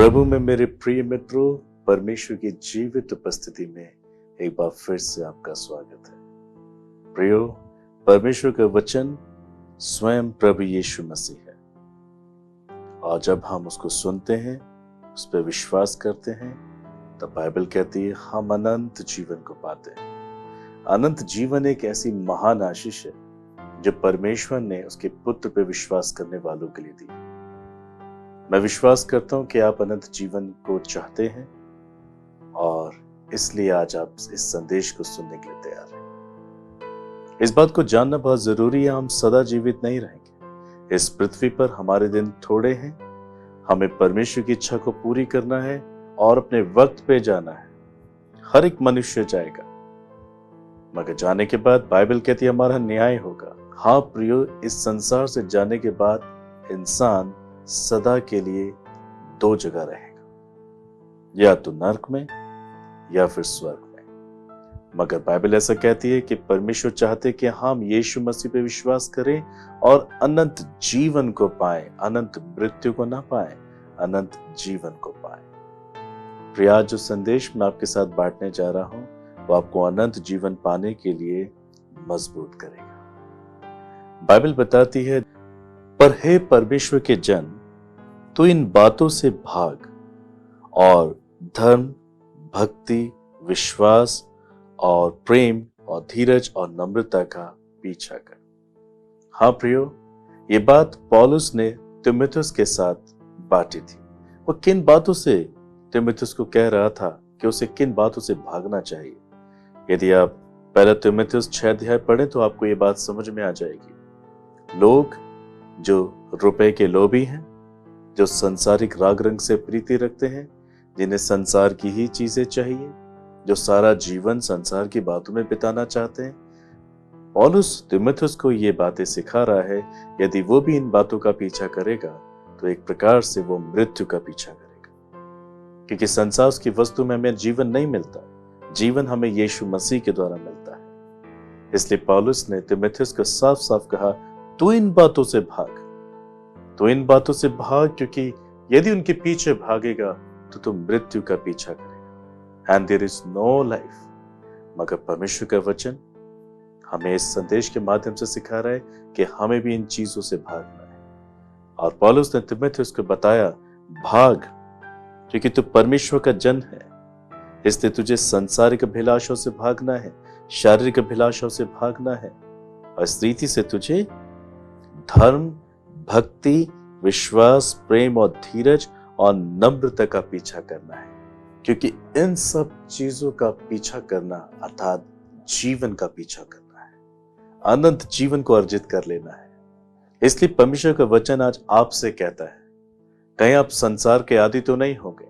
प्रभु में मेरे प्रिय मित्रों, परमेश्वर की जीवित उपस्थिति में एक बार फिर से आपका स्वागत है। प्रियो, परमेश्वर का वचन स्वयं प्रभु यीशु मसीह है और जब हम उसको सुनते हैं, उस पर विश्वास करते हैं, तब बाइबल कहती है हम अनंत जीवन को पाते हैं। अनंत जीवन एक ऐसी महान आशीष है जो परमेश्वर ने उसके पुत्र पर विश्वास करने वालों के लिए दी। मैं विश्वास करता हूं कि आप अनंत जीवन को चाहते हैं और इसलिए आज आप इस संदेश को सुनने के लिए तैयार हैं। इस बात को जानना बहुत जरूरी है, हम सदा जीवित नहीं रहेंगे। इस पृथ्वी पर हमारे दिन थोड़े हैं, हमें परमेश्वर की इच्छा को पूरी करना है और अपने वक्त पे जाना है। हर एक मनुष्य जाएगा, मगर जाने के बाद बाइबल कहती है हमारा न्याय होगा। हाँ प्रियो, इस संसार से जाने के बाद इंसान सदा के लिए दो जगह रहेगा, या तो नरक में या फिर स्वर्ग में। मगर बाइबल ऐसा कहती है कि परमेश्वर चाहते कि हम यीशु मसीह पे विश्वास करें और अनंत जीवन को पाएं, अनंत मृत्यु को ना पाएं, अनंत जीवन को पाएं। प्रिय, आज जो संदेश मैं आपके साथ बांटने जा रहा हूं वो आपको अनंत जीवन पाने के लिए मजबूत करेगा। बाइबल बताती है, पर हे परमेश्वर के जन, तू इन बातों से भाग और धर्म, भक्ति, विश्वास और प्रेम और धीरज और नम्रता का पीछा कर। हाँ प्रियो, ये बात पौलुस ने तीमुथियुस के साथ बांटी थी। वो किन बातों से तीमुथियुस को कह रहा था कि उसे किन बातों से भागना चाहिए। यदि आप पहला तीमुथियुस 6 अध्याय पढ़ें तो आपको ये बात समझ में आ जाएगी। लोग जो रुपए के लोभी हैं, जो सांसारिक राग रंग से प्रीति रखते हैं, जिन्हें संसार की ही चीजें चाहिए, जो सारा जीवन संसार की बातों में बिताना चाहते हैं, पौलुस तीमुथियुस को ये बातें सिखा रहा है। यदि वो भी इन बातों का पीछा करेगा तो एक प्रकार से वो मृत्यु का पीछा करेगा, क्योंकि संसार की वस्तु में हमें जीवन नहीं मिलता। जीवन हमें यीशु मसीह के द्वारा मिलता है। इसलिए पौलुस ने तीमुथियुस को साफ साफ कहा, तू इन बातों से भाग, तो इन बातों से भाग, क्योंकि यदि उनके पीछे भागेगा तो तुम मृत्यु का पीछा करेगा। And there is no life. मगर परमेश्वर का वचन हमें इस संदेश के माध्यम से सिखा रहा है कि हमें भी इन चीजों से भागना है। और पौलुस ने तीमुथियुस को बताया, भाग, क्योंकि तू परमेश्वर का जन है। इसलिए तुझे सांसारिक अभिलाषों से भागना है, शारीरिक अभिलाषों से भागना है, और इस रीति से तुझे धर्म, भक्ति, विश्वास, प्रेम और धीरज और नम्रता का पीछा करना है। क्योंकि इन सब चीजों का पीछा करना अर्थात जीवन का पीछा करना है, अनंत जीवन को अर्जित कर लेना है। इसलिए परमेश्वर का वचन आज आपसे कहता है, कहीं आप संसार के आदी तो नहीं होंगे।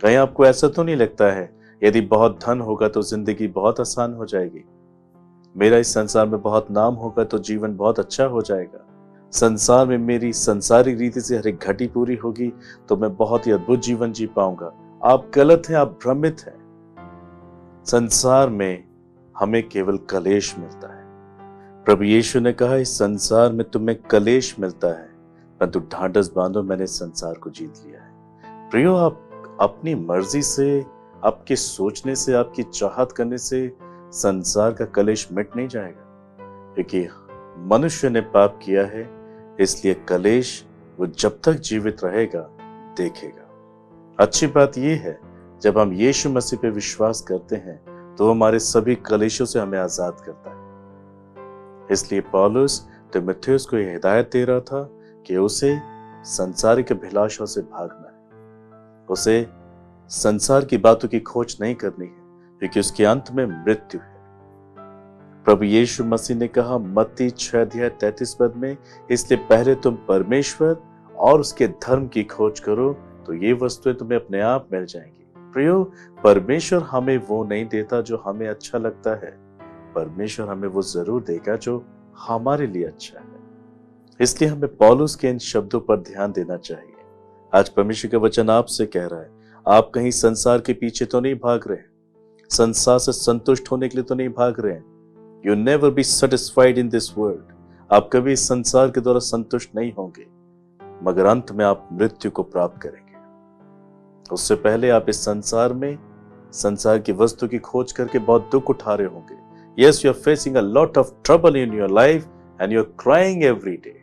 कहीं आपको ऐसा तो नहीं लगता है यदि बहुत धन होगा तो जिंदगी बहुत आसान हो जाएगी। मेरा इस संसार में बहुत नाम होगा तो जीवन बहुत अच्छा हो जाएगा। संसार में मेरी संसारिक रीति से हर एक घटी पूरी होगी तो मैं बहुत ही अद्भुत जीवन जी पाऊंगा। आप गलत हैं, आप भ्रमित हैं। संसार में हमें केवल कलेश मिलता है। प्रभु यीशु ने कहा, इस संसार में तुम्हें कलेश मिलता है, परंतु ढांढस बांधो, मैंने संसार को जीत लिया है। प्रियो, आप अपनी मर्जी से, आपके सोचने से, आपकी चाहत करने से संसार का कलेश मिट नहीं जाएगा, क्योंकि मनुष्य ने पाप किया है। इसलिए कलेश वो जब तक जीवित रहेगा देखेगा। अच्छी बात यह है, जब हम यीशु मसीह पे विश्वास करते हैं तो हमारे सभी कलेशों से हमें आजाद करता है। इसलिए पौलुस तीमुथियुस को यह हिदायत दे रहा था कि उसे सांसारिक अभिलाषों से भागना है, उसे संसार की बातों की खोज नहीं करनी है, क्योंकि उसके अंत में मृत्यु है। प्रभु यीशु मसीह ने कहा मत्ती 6 अध्याय 33 पद में, इसलिए पहले तुम परमेश्वर और उसके धर्म की खोज करो तो ये वस्तुएं तुम्हें अपने आप मिल जाएंगी। प्रियो, परमेश्वर हमें वो नहीं देता जो हमें अच्छा लगता है, परमेश्वर हमें वो जरूर देगा जो हमारे लिए अच्छा है। इसलिए हमें पौलुस के इन शब्दों पर ध्यान देना चाहिए। आज परमेश्वर का वचन आपसे कह रहा है, आप कहीं संसार के पीछे तो नहीं भाग रहे, संसार से संतुष्ट होने के लिए तो नहीं भाग रहे हैं। You never be satisfied in this world. आप कभी इस संसार के द्वारा संतुष्ट नहीं होंगे, मगर अंत में आप मृत्यु को प्राप्त करेंगे। उससे पहले आप इस संसार में संसार की वस्तु की खोज करके बहुत दुख उठा रहे होंगे। Yes, you are facing a lot of trouble in your life and you are crying every day.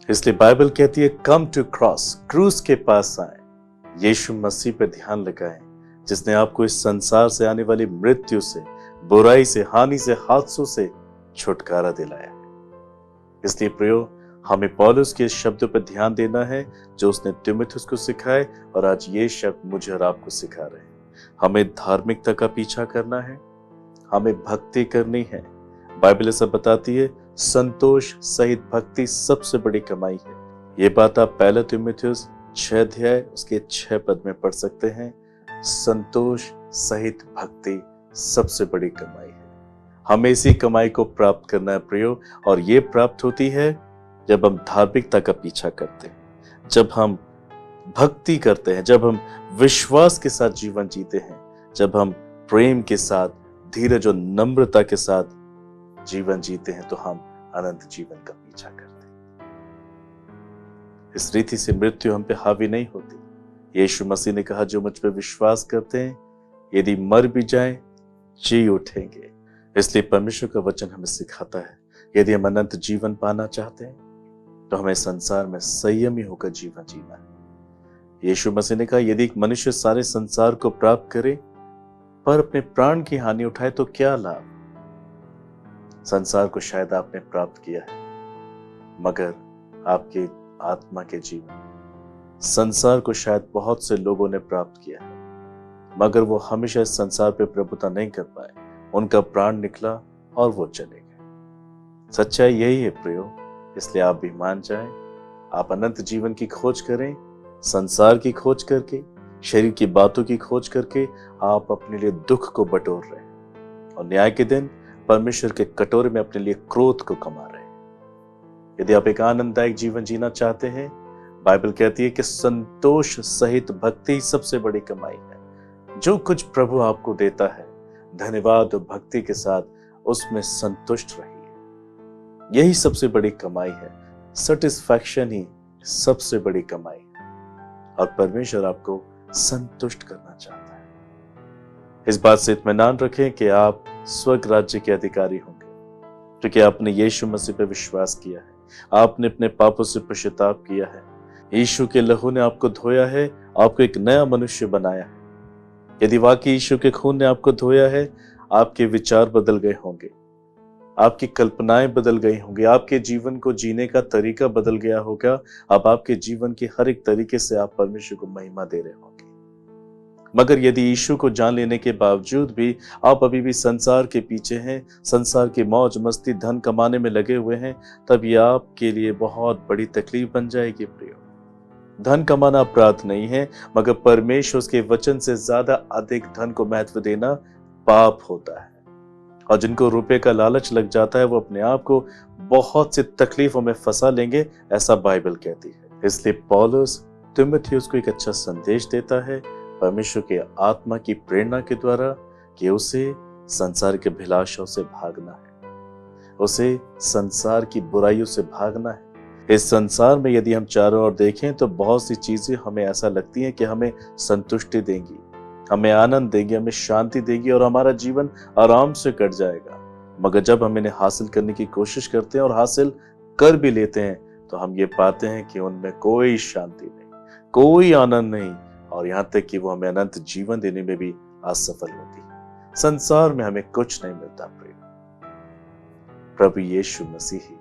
इसलिए बाइबल कहती है कम टू क्रॉस, क्रूस के पास आए, यीशु मसीह पे ध्यान लगाएं, जिसने आपको इस संसार से आने वाली मृत्यु से, बुराई से, हानि से, हादसों से छुटकारा दिलाया है। इसलिए प्रियो, हमें पौलुस के शब्दों पर ध्यान देना है जो उसने तीमुथियुस को सिखाए और आज ये शब्द मुझे और आपको सिखा रहे हैं। हमें धार्मिकता का पीछा करना है, हमें भक्ति करनी है। बाइबल ऐसा बताती है संतोष सहित भक्ति सबसे बड़ी कमाई है। ये बात आप पहला तीमुथियुस 6 अध्याय उसके 6 पद में पढ़ सकते हैं। संतोष सहित भक्ति सबसे बड़ी कमाई है। हमें इसी कमाई को प्राप्त करना है प्रियो, और ये प्राप्त होती है जब हम धार्मिकता का पीछा करते हैं, जब हम भक्ति करते हैं, जब हम विश्वास के साथ जीवन जीते हैं, जब हम प्रेम के साथ, धीरज और नम्रता के साथ जीवन जीते हैं, तो हम अनंत जीवन का पीछा करते हैं। इस रीति से मृत्यु हम पे हावी नहीं होती। यीशु मसीह ने कहा जो मुझ पे विश्वास करते हैं यदि मर भी जाएं जी उठेंगे। इसलिए परमेश्वर का वचन हमें सिखाता है यदि हम अनंत जीवन पाना चाहते हैं तो हमें संसार में संयमी होकर जीवन जीना है। यीशु मसीह ने कहा यदि एक मनुष्य सारे संसार को प्राप्त करे पर अपने प्राण की हानि उठाए तो क्या लाभ। संसार को शायद आपने प्राप्त किया है मगर आपके आत्मा के जीवन, संसार को शायद बहुत से लोगों ने प्राप्त किया है मगर वो हमेशा इस संसार पे प्रभुता नहीं कर पाए, उनका प्राण निकला और वो चले गए। सच्चाई यही है प्रियो, इसलिए आप भी मान जाएं, आप अनंत जीवन की खोज करें, संसार की खोज करके, शरीर की बातों की खोज करके आप अपने लिए दुख को बटोर रहे हैं और न्याय के दिन परमेश्वर के कटोरे में अपने लिए क्रोध को कमा रहे हैं। यदि आप एक आनंददायक जीवन जीना चाहते हैं, बाइबल कहती है कि संतोष सहित भक्ति सबसे बड़ी कमाई है। जो कुछ प्रभु आपको देता है धन्यवाद और भक्ति के साथ उसमें संतुष्ट रहिए, यही सबसे बड़ी कमाई है। सेटिस्फैक्शन ही सबसे बड़ी कमाई है और परमेश्वर आपको संतुष्ट करना चाहता है। इस बात से इत्मीनान रखें कि आप स्वर्ग राज्य के अधिकारी होंगे क्योंकि आपने यीशु मसीह पर विश्वास किया है, आपने अपने पापों से पश्चाताप किया है, यीशु के लहू ने आपको धोया है, आपको एक नया मनुष्य बनाया है। यदि वाकई यीशु के खून ने आपको धोया है, आपके विचार बदल गए होंगे, आपकी कल्पनाएं बदल गई होंगी, आपके जीवन को जीने का तरीका बदल गया होगा। अब आपके जीवन के हर एक तरीके से आप परमेश्वर को महिमा दे रहे होंगे। मगर यदि यीशु को जान लेने के बावजूद भी आप अभी भी संसार के पीछे हैं, संसार की मौज मस्ती धन कमाने में लगे हुए हैं, तब यह आपके लिए बहुत बड़ी तकलीफ बन जाएगी प्रियो। धन कमाना अपराध नहीं है मगर परमेश्वर के वचन से ज्यादा अधिक धन को महत्व देना पाप होता है और जिनको रुपए का लालच लग जाता है वो अपने आप को बहुत सी तकलीफों में फंसा लेंगे, ऐसा बाइबल कहती है। इसलिए पौलुस तीमुथियुस को एक अच्छा संदेश देता है परमेश्वर के आत्मा की प्रेरणा के द्वारा कि उसे संसार के अभिलाषों से भागना है, उसे संसार की बुराइयों से भागना है। इस संसार में यदि हम चारों ओर देखें तो बहुत सी चीजें हमें ऐसा लगती हैं कि हमें संतुष्टि देंगी, हमें आनंद देंगी, हमें शांति देगी और हमारा जीवन आराम से कट जाएगा। मगर जब हम इन्हें हासिल करने की कोशिश करते हैं और हासिल कर भी लेते हैं तो हम ये पाते हैं कि उनमें कोई शांति नहीं, कोई आनंद नहीं और यहाँ तक कि वो हमें अनंत जीवन देने में भी असफल होती है। संसार में हमें कुछ नहीं मिलता प्रिय, प्रभु यीशु मसीह ही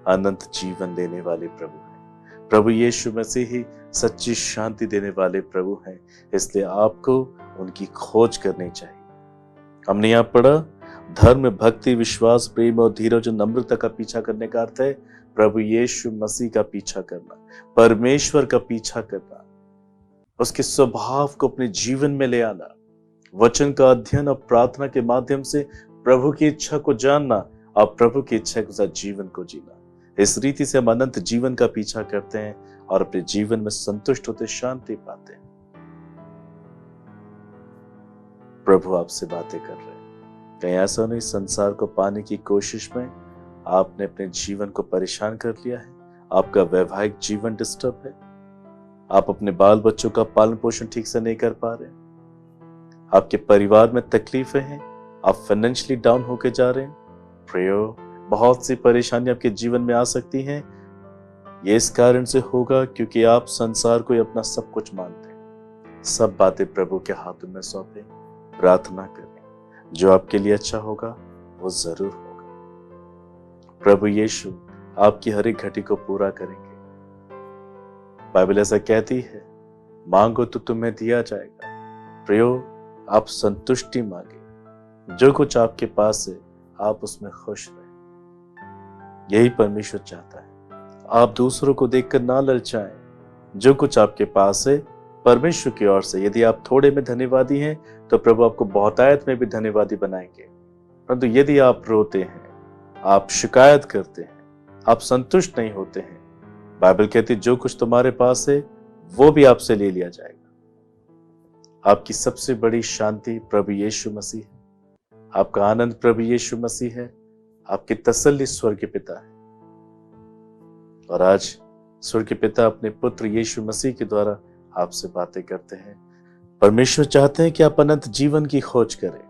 अनंत जीवन देने वाले प्रभु हैं। प्रभु यीशु मसीह ही सच्ची शांति देने वाले प्रभु हैं। इसलिए आपको उनकी खोज करनी चाहिए। हमने यहाँ पढ़ा धर्म, भक्ति, विश्वास, प्रेम और धीरज और नम्रता का पीछा करने का अर्थ है प्रभु यीशु मसीह का पीछा करना, परमेश्वर का पीछा करना, उसके स्वभाव को अपने जीवन में ले आना, वचन का अध्ययन और प्रार्थना के माध्यम से प्रभु की इच्छा को जानना और प्रभु की इच्छा के साथ जीवन को जीना। इस रीति से हम अनंत जीवन का पीछा करते हैं और अपने जीवन में संतुष्ट होते, शांति पाते हैं। प्रभु आपसे बातें कर रहे हैं। कहीं ऐसा नहीं संसार को पाने की कोशिश में आपने अपने जीवन को परेशान कर लिया है, आपका वैवाहिक जीवन डिस्टर्ब है, आप अपने बाल बच्चों का पालन पोषण ठीक से नहीं कर पा रहे, आपके परिवार में तकलीफें हैं, आप फाइनेंशियली डाउन होके जा रहे हैं, प्रियो बहुत सी परेशानी आपके जीवन में आ सकती हैं। ये इस कारण से होगा क्योंकि आप संसार को ही अपना सब कुछ मानते हैं। सब बातें प्रभु के हाथों में सौंपे, प्रार्थना करें, जो आपके लिए अच्छा होगा वो जरूर होगा। प्रभु यीशु आपकी हर एक घटी को पूरा करेंगे। बाइबल ऐसा कहती है, मांगो तो तुम्हें दिया जाएगा। प्रियो आप संतुष्टि मांगे, जो कुछ आपके पास है आप उसमें खुश रहें। यही परमेश्वर चाहता है। आप दूसरों को देखकर ना ललचाएं। जो कुछ आपके पास है परमेश्वर की ओर से, यदि आप थोड़े में धन्यवादी हैं तो प्रभु आपको बहुतायत में भी धन्यवादी बनाएंगे। परंतु यदि आप रोते हैं, आप शिकायत करते हैं, आप संतुष्ट नहीं होते हैं, बाइबल कहती जो कुछ तुम्हारे पास है वो भी आपसे ले लिया जाएगा। आपकी सबसे बड़ी शांति प्रभु यीशु मसीह है, आपका आनंद प्रभु यीशु मसीह है, आपकी तसल्ली स्वर्गीय पिता है। और आज स्वर्गीय पिता अपने पुत्र यीशु मसीह के द्वारा आपसे बातें करते हैं। परमेश्वर चाहते हैं कि आप अनंत जीवन की खोज करें।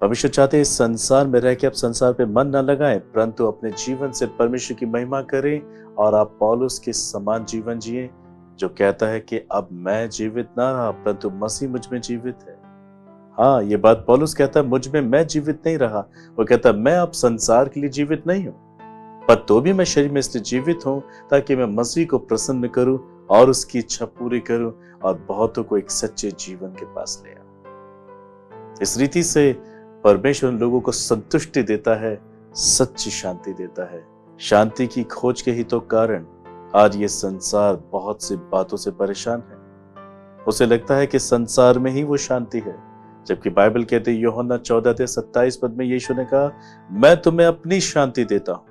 परमेश्वर चाहते हैं इस संसार में रह के आप संसार पे मन न लगाएं, परंतु अपने जीवन से परमेश्वर की महिमा करें और आप पौलुस के समान जीवन जिए, जो कहता है कि अब मैं जीवित ना रहा परंतु मसीह मुझ में जीवित है। हाँ, ये बात पौलुस कहता है, मुझ में मैं जीवित नहीं रहा। वो कहता है मैं अब संसार के लिए जीवित नहीं हूं, पर तो भी मैं शरीर में इसलिए जीवित हूं ताकि मैं मसीह को प्रसन्न करूं और उसकी इच्छा पूरी करूं और बहुतों को एक सच्चे जीवन के पास ले आऊं। इस रीति से परमेश्वर उन लोगों को संतुष्टि देता है, सच्ची शांति देता है। शांति की खोज के ही तो कारण आज ये संसार बहुत सी बातों से परेशान है। उसे लगता है कि संसार में ही वो शांति है, जबकि बाइबल कहते हैं यूहन्ना 14:27 में यीशु ने कहा, मैं तुम्हें अपनी शांति देता हूं।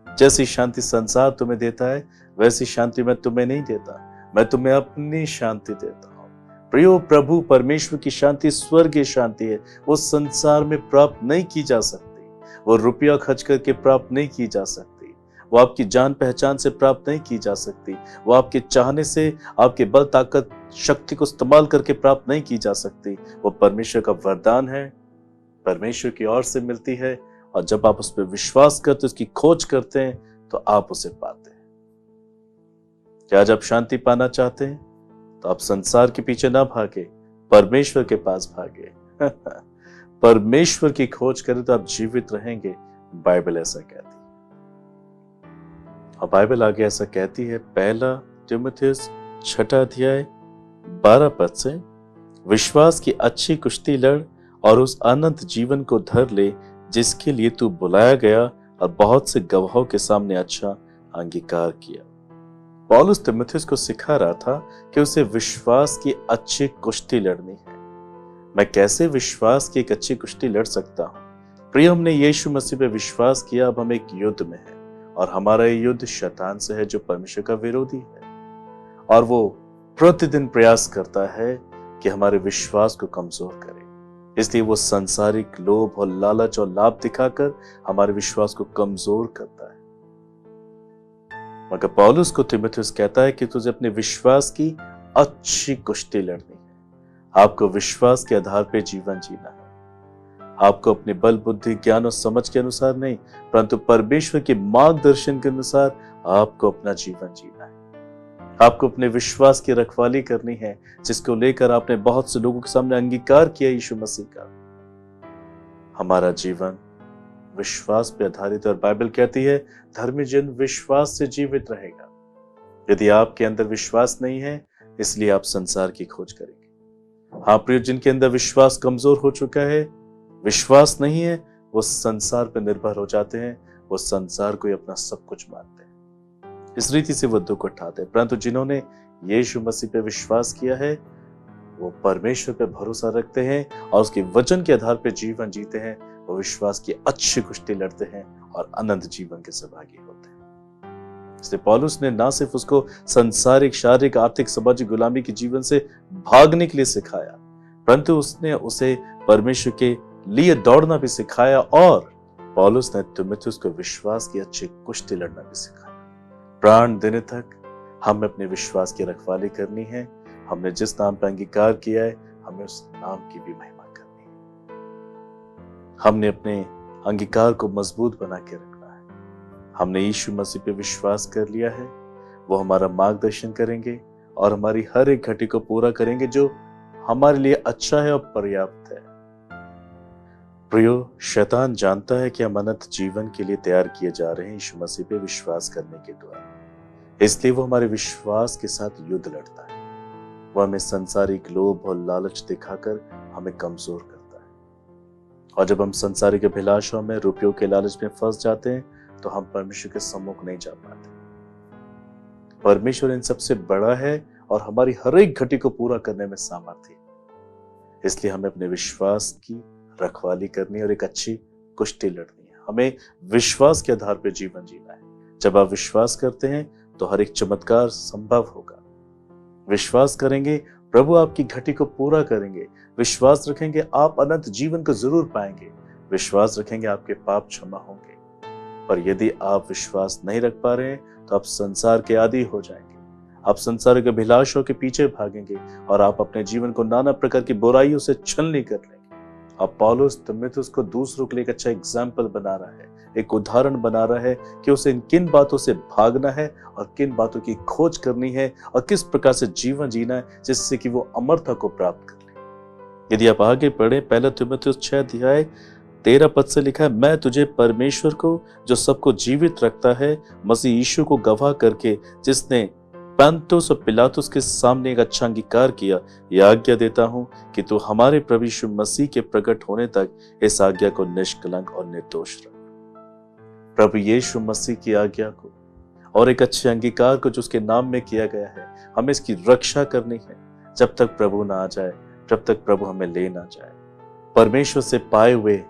जैसी शांति संसार तुम्हें देता है वैसी शांति मैं तुम्हें नहीं देता, मैं तुम्हें अपनी शांति देता हूं। प्रियो प्रभु परमेश्वर की शांति स्वर्गीय शांति है। वो संसार में प्राप्त नहीं की जा सकती, वो रुपया खर्च करके प्राप्त नहीं की जा सकती, वो आपकी जान पहचान से प्राप्त नहीं की जा सकती, वो आपके चाहने से, आपके बल ताकत शक्ति को इस्तेमाल करके प्राप्त नहीं की जा सकती। वो परमेश्वर का वरदान है, परमेश्वर की ओर से मिलती है, और जब आप उस पर विश्वास करते, उसकी खोज करते हैं तो आप उसे पाते हैं। क्या आज आप शांति पाना चाहते हैं तो आप संसार के पीछे ना भागे, परमेश्वर के पास भागे। परमेश्वर की खोज करें तो आप जीवित रहेंगे, बाइबल ऐसा कहती है। और बाइबल आगे ऐसा कहती है, 1 तीमुथियुस 6:12 से, विश्वास की अच्छी कुश्ती लड़ और उस अनंत जीवन को धर ले जिसके लिए तू बुलाया गया और बहुत से गवाहों के सामने अच्छा अंगीकार किया। पौलुस तीमुथियुस को सिखा रहा था कि उसे विश्वास की अच्छी कुश्ती लड़नी है। मैं कैसे विश्वास की एक अच्छी कुश्ती लड़ सकता हूं? प्रिय, हमने यीशु मसीह पे विश्वास किया, अब हम एक युद्ध में हैं और हमारा ये युद्ध शैतान से है जो परमेश्वर का विरोधी है, और वो प्रतिदिन प्रयास करता है कि हमारे विश्वास को कमजोर करे। इसलिए वो सांसारिक लोभ और लालच और लाभ दिखाकर हमारे विश्वास को कमजोर करता है। मगर पौलुस को तीमुथियुस कहता है कि तुझे अपने विश्वास की अच्छी कुश्ती लड़नी है। आपको विश्वास के आधार पर जीवन जीना है। आपको अपने बल बुद्धि ज्ञान और समझ के अनुसार नहीं, परंतु परमेश्वर के मार्गदर्शन के अनुसार आपको अपना जीवन जीना है। आपको अपने विश्वास की रखवाली करनी है, जिसको लेकर आपने बहुत से लोगों के सामने अंगीकार किया यीशु मसीह का। हमारा जीवन विश्वास पे आधारित है और बाइबल कहती है धर्मी जन विश्वास से जीवित रहेगा। यदि आपके अंदर विश्वास नहीं है, इसलिए आप संसार की खोज करेंगे। हाँ प्रिय, जिनके अंदर विश्वास कमजोर हो चुका है, विश्वास नहीं है, वो संसार पर निर्भर हो जाते हैं, वो संसार को ही अपना सब कुछ मानते हैं। इस रीति से वो दुख उठाते हैं। परंतु जिन्होंने यीशु मसीह पे विश्वास किया है, वो परमेश्वर पे भरोसा रखते हैं और उसके वचन के आधार पर जीवन जीते हैं। वो विश्वास की अच्छी कुश्ती लड़ते हैं और अनंत जीवन के सहभागी होते हैं। इसलिए पौलुस ने ना सिर्फ उसको संसारिक, शारीरिक, आर्थिक, सामाजिक गुलामी के जीवन से भागने के लिए सिखाया, परंतु उसने उसे परमेश्वर के लिए दौड़ना भी सिखाया, और पौलुस ने तीमुथियुस को विश्वास की अच्छी कुश्ती लड़ना भी सिखाया। प्राण देने तक हमें अपने विश्वास की रखवाली करनी है। हमने जिस नाम पर अंगीकार किया है, हमें उस नाम की भी महिमा करनी है। हमने अपने अंगीकार को मजबूत बना के रखना है। हमने यीशु मसीह पे विश्वास कर लिया है, वो हमारा मार्गदर्शन करेंगे और हमारी हर एक घटी को पूरा करेंगे जो हमारे लिए अच्छा है और पर्याप्त है। प्रियो, शैतान जानता है कि हम अनंत जीवन के लिए तैयार किए जा रहे हैं यीशु मसीह पे विश्वास करने के द्वारा, इसलिए वो हमारे विश्वास के साथ युद्ध लड़ता है। वो हमें संसारिक लोभ और लालच दिखाकर हमें कमजोर करता है, और जब हम संसारिक अभिलाषों में, रुपयों के लालच में फंस जाते हैं तो हम परमेश्वर के सम्मुख नहीं जा पाते। परमेश्वर इन सबसे बड़ा है और हमारी हर एक घटी को पूरा करने में सामर्थ्य है। इसलिए हमें अपने विश्वास की रखवाली करनी और एक अच्छी कुश्ती लड़नी है। हमें विश्वास के आधार पर जीवन जीना है। जब आप विश्वास करते हैं तो हर एक चमत्कार संभव होगा। विश्वास करेंगे, प्रभु आपकी घटी को पूरा करेंगे। विश्वास रखेंगे, आप अनंत जीवन को जरूर पाएंगे। विश्वास रखेंगे, आपके पाप क्षमा होंगे। पर यदि आप विश्वास नहीं रख पा रहे हैं तो आप संसार के आदी हो जाएंगे। आप संसार के अभिलाषों के पीछे भागेंगे और आप अपने जीवन को नाना प्रकार की बुराइयों से छलनी कर लेंगे। अब पौलुस तिमुथियुस को दूसरों के लिए एक अच्छा एग्जाम्पल बना रहा है, एक उदाहरण बना रहा है कि उसे किन बातों से भागना है और किन बातों की खोज करनी है और किस प्रकार से जीवन जीना है जिससे कि वो अमरता को प्राप्त कर ले। यदि आप आगे पढ़े, पहला तिमुथियुस 6 अध्याय 13 पद से लिखा है, मैं तुझे परमेश्वर को जो सबको जीवित रखता है, मसीह यीशु को गवाह करके जिसने पैंतुस और पिलातुस के सामने एक अच्छा अंगीकार किया, यह आज्ञा देता हूं कि तू हमारे प्रभु यीशु मसीह के प्रकट होने तक इस आज्ञा को निष्कलंक और निर्दोष रख। प्रभु यीशु मसीह की आज्ञा को और एक अच्छे अंगीकार को जो उसके नाम में किया गया है, हमें इसकी रक्षा करनी है जब तक प्रभु ना आ जाए, जब तक प्रभु हमें ले ना जाए। परमेश्वर से पाए हुए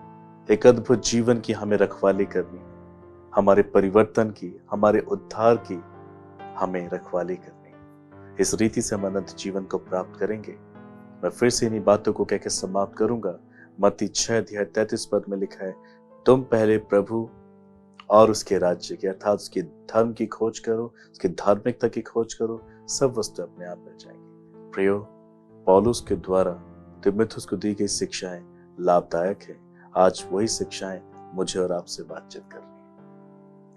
एक अद्भुत जीवन की हमें रखवाली करनी है। हमारे परिवर्तन की, हमारे उद्धार की हमें रखवाली करनी। इस रीति से हम अनंत जीवन को प्राप्त करेंगे। मैं फिर से इन्हीं बातों को कहकर समाप्त करूंगा। मत्ती 6 अध्याय 33 पद में लिखा है, तुम पहले प्रभु और उसके राज्य की, अर्थात उसके धर्म की खोज करो, उसकी धार्मिकता की खोज करो, सब वस्तु अपने आप मिल जाएंगी। प्रियो, पौलुस के द्वारा तिमुथियुस को दी गई शिक्षाएं लाभदायक है। आज वही शिक्षाएं मुझे और आपसे बातचीत कर रही है।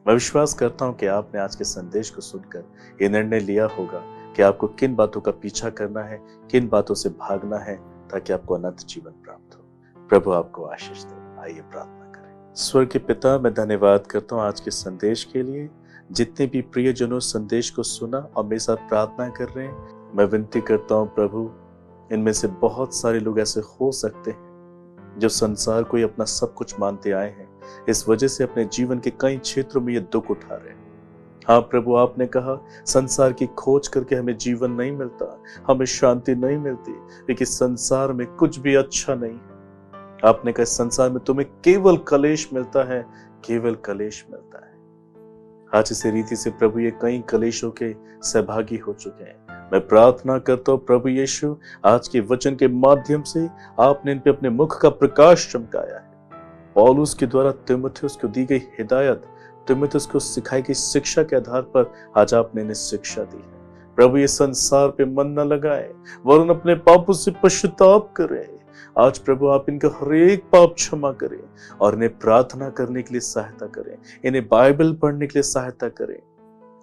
मैं विश्वास करता हूं कि आपने आज के संदेश को सुनकर ये निर्णय लिया होगा कि आपको किन बातों का पीछा करना है, किन बातों से भागना है, ताकि आपको अनंत जीवन प्राप्त हो। प्रभु आपको आशीष दे। आइए प्रार्थना करें। स्वर्ग के पिता, मैं धन्यवाद करता हूं आज के संदेश के लिए। जितने भी प्रियजनों संदेश को सुना और मेरे साथ प्रार्थना कर रहे हैं, मैं विनती करता हूं प्रभु, इनमें से बहुत सारे लोग ऐसे हो सकते हैं जो संसार को ही अपना सब कुछ मानते आए हैं, इस वजह से अपने जीवन के कई क्षेत्रों में ये दुख उठा रहे हैं। हाँ प्रभु, आपने कहा संसार की खोज करके हमें जीवन नहीं मिलता, हमें शांति नहीं मिलती, क्योंकि संसार में कुछ भी अच्छा नहीं है। आपने कहा संसार में तुम्हें केवल कलेश मिलता है, केवल कलेश मिलता है। आज इसी रीति से प्रभु ये कई कलेशों के सहभागी हो चुके हैं। मैं प्रार्थना करता हूँ प्रभु यीशु, आज के वचन के माध्यम से आपने इन पे अपने मुख का प्रकाश चमकाया है। पौलुस के द्वारा तिमुथियुस को दी गई हिदायत, तिमुथियुस को सिखाई गई शिक्षा के आधार पर आज आपने इन्हें शिक्षा दी है। प्रभु ये संसार पे मन न लगाए, वरन अपने पापों से पश्चाताप करें। आज प्रभु आप इनका हर एक पाप क्षमा करें और इन्हें प्रार्थना करने के लिए सहायता करें, इन्हें बाइबल पढ़ने के लिए सहायता करें।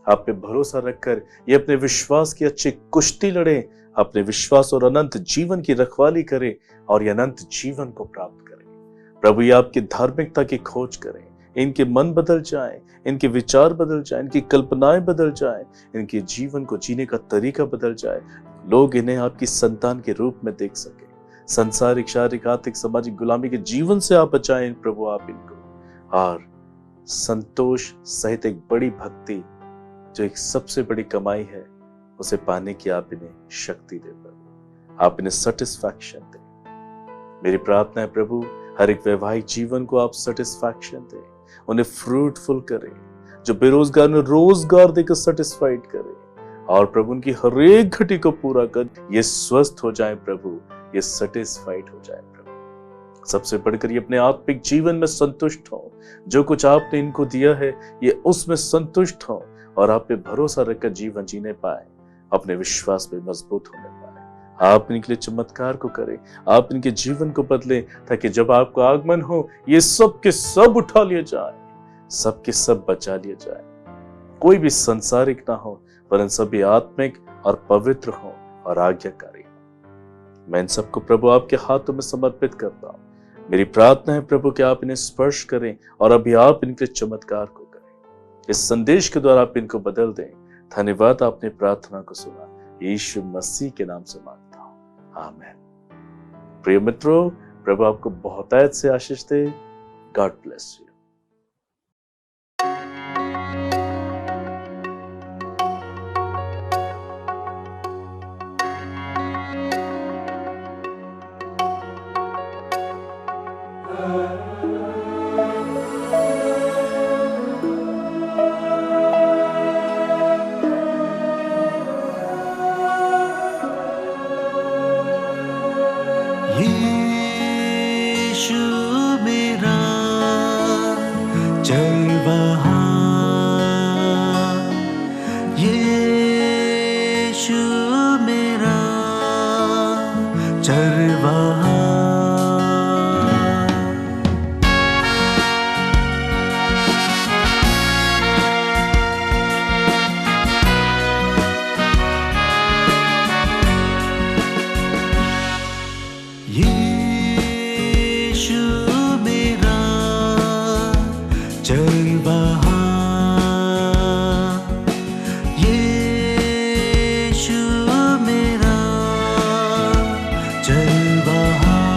आप पे भरोसा रखकर ये अपने विश्वास की अच्छी कुश्ती लड़े, अपने विश्वास और अनंत जीवन की रखवाली करें और ये अनंत जीवन को प्राप्त करें। प्रभु ये आपकी धार्मिकता की खोज करें, इनके मन बदल जाए, इनके विचार बदल जाए, इनकी कल्पनाएं बदल जाए, इनके जीवन को जीने का तरीका बदल जाए। लोग इन्हें आपकी संतान के रूप में देख सके। संसारिक, शारीरिक, आर्थिक, सामाजिक गुलामी के जीवन से आप बचाएं प्रभु आप इनको, और संतोष सहित एक बड़ी भक्ति जो एक सबसे बड़ी कमाई है, उसे पाने की आप इन्हें शक्ति दे प्रभु, आप इन्हें सेटिस्फैक्शन दे। मेरी प्रार्थना है प्रभु, हर एक वैवाहिक जीवन को आप सेटिस्फैक्शन दें, उन्हें फ्रूटफुल करें, जो बेरोजगार में रोजगार देकर सेटिस्फाइड करें, और प्रभु उनकी हर एक घटी को पूरा कर ये स्वस्थ हो जाए प्रभु, ये सेटिस्फाइड हो जाए प्रभु। सबसे बढ़कर ये अपने आत्मिक जीवन में संतुष्ट हो, जो कुछ आपने इनको दिया है ये उसमें संतुष्ट हो, और आप पे भरोसा रखकर जीवन जीने पाए, अपने विश्वास पे मजबूत होने पाए। आप इनके लिए चमत्कार को करें, आप इनके जीवन को बदलें, ताकि जब आपका आगमन हो ये सब के सब उठा लिए जाए, सब के सब बचा लिए जाए। कोई भी संसारिक ना हो, परंतु सभी आत्मिक और पवित्र हो और आज्ञाकारी हो। मैं इन सबको प्रभु आपके हाथों में समर्पित करता हूँ। मेरी प्रार्थना है प्रभु कि आप इन्हें स्पर्श करें और अभी आप इनके चमत्कार को करें। इस संदेश के द्वारा आप इनको बदल दें। धन्यवाद, आपने प्रार्थना को सुना। यीशु मसीह के नाम से मांगता हूँ, आमीन। प्रिय मित्रों, प्रभु आपको बहुतायत से आशीष दे। God bless you. यीशु मेरा चल वहाँ, यीशु मेरा चल वहाँ। यीशु मेरा चल वहाँ, यीशु मेरा चल वहाँ,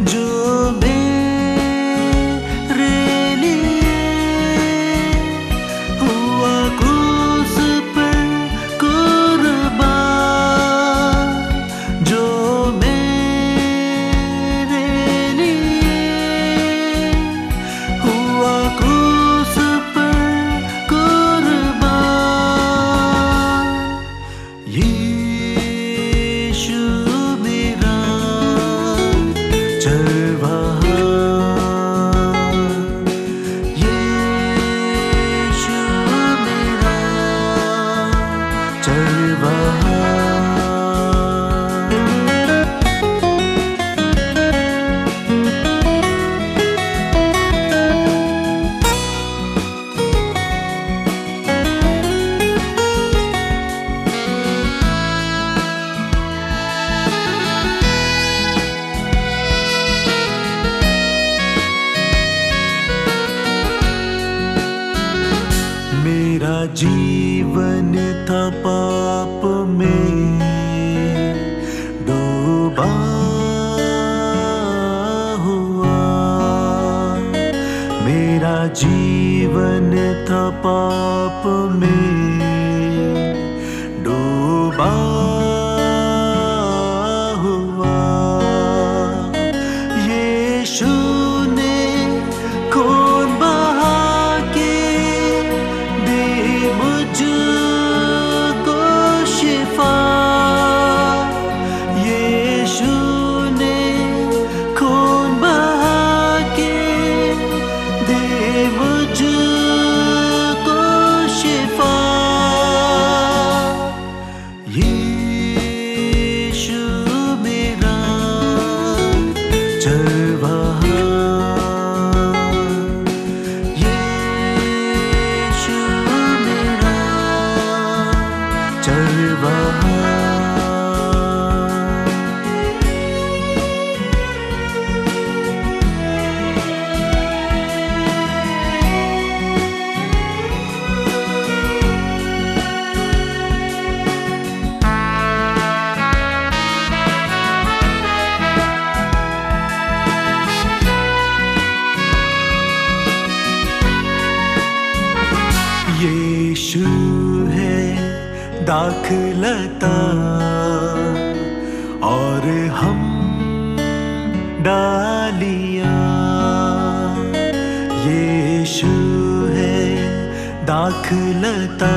जो मेरे लिए हुआ क्रूस पर कुर्बान, जो मेरे लिए हुआ क्रूस पर कुर्बान। यीशु मेरा चल वहाँ, यीशु मेरा चल वहाँ। मेरा जीवन था पाप में डूबा हुआ, मेरा जीवन था पाप में डूबा हुआ। यीशु ने खून बहा के दे मुझको शिफा, यीशु ने खून बहा के दे मुझको शिफा। यीशु मेरा चल वहाँ, यीशु मेरा चल वहाँ। यीशु है दाखलता और हम डालियाँ, यीशु है दाखलता